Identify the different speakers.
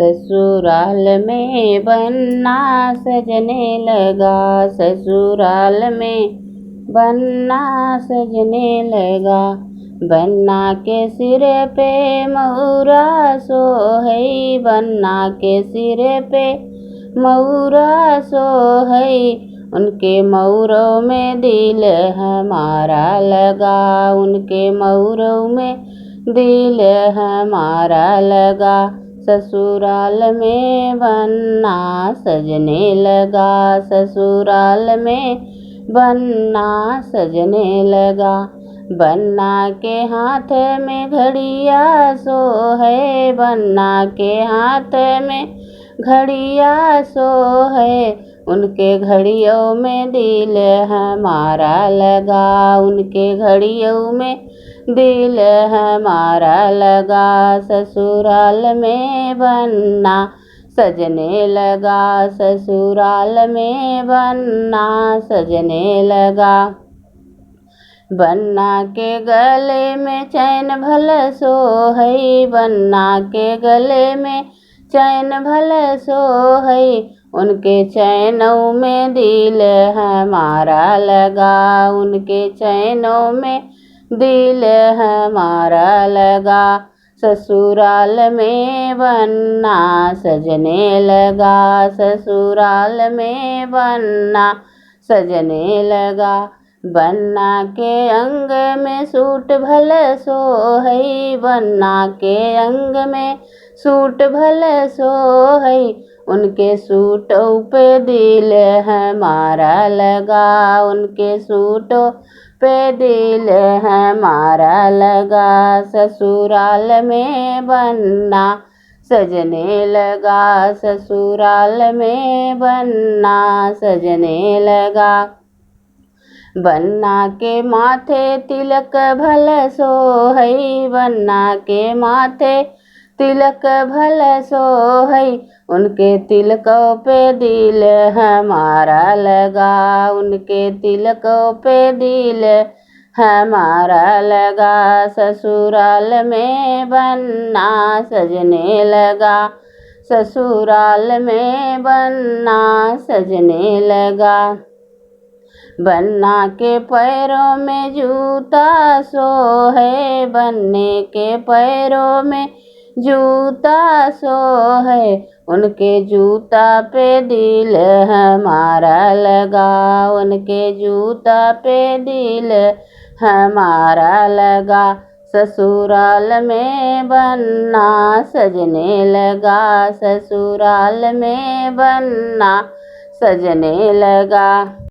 Speaker 1: ससुराल में बन्ना सजने लगा, ससुराल में बन्ना सजने लगा। बन्ना के सिर पे मऊरा सोहई, बन्ना के सिर पे मऊरा सोहई। उनके मऊरों में दिल हमारा लगा, उनके मऊरों में दिल हमारा लगा। ससुराल में बन्ना सजने लगा, ससुराल में बन्ना सजने लगा। बन्ना के हाथ में घड़िया सोहे, बन्ना के हाथ में घड़िया सोहे। उनके घड़ियों में दिल हमारा लगा, उनके घड़ियों में दिल हमारा लगा। ससुराल में बन्ना सजने लगा, ससुराल में बन्ना सजने लगा। बन्ना के गले में चैन भल सोहई, बन्ना के गले में चैन भल सोहई। उनके चैनों में दिल हमारा लगा, उनके चैनों में दिल हमारा लगा। ससुराल में बन्ना सजने लगा, ससुराल में बन्ना सजने लगा। बन्ना के अंग में सूट भल सोहई, बन्ना के अंग में सूट भल सोहई। उनके सूटों पे दिल हमारा लगा, उनके सूटों पे दिल हमारा लगा। ससुराल में बन्ना सजने लगा, ससुराल में बन्ना सजने लगा। बन्ना के माथे तिलक भल सोहई, बन्ना के माथे तिलक भल सोहई। उनके तिलकों पे दिल हमारा लगा, उनके तिलकों पे दिल हमारा लगा। ससुराल में बन्ना सजने लगा, ससुराल में बन्ना सजने लगा। बन्ना के पैरों में जूता सोहे, बन्ने के पैरों में जूता सोहे। उनके जूता पे दिल हमारा लगा, उनके जूता पे दिल हमारा लगा। ससुराल में बन्ना सजने लगा, ससुराल में बन्ना सजने लगा।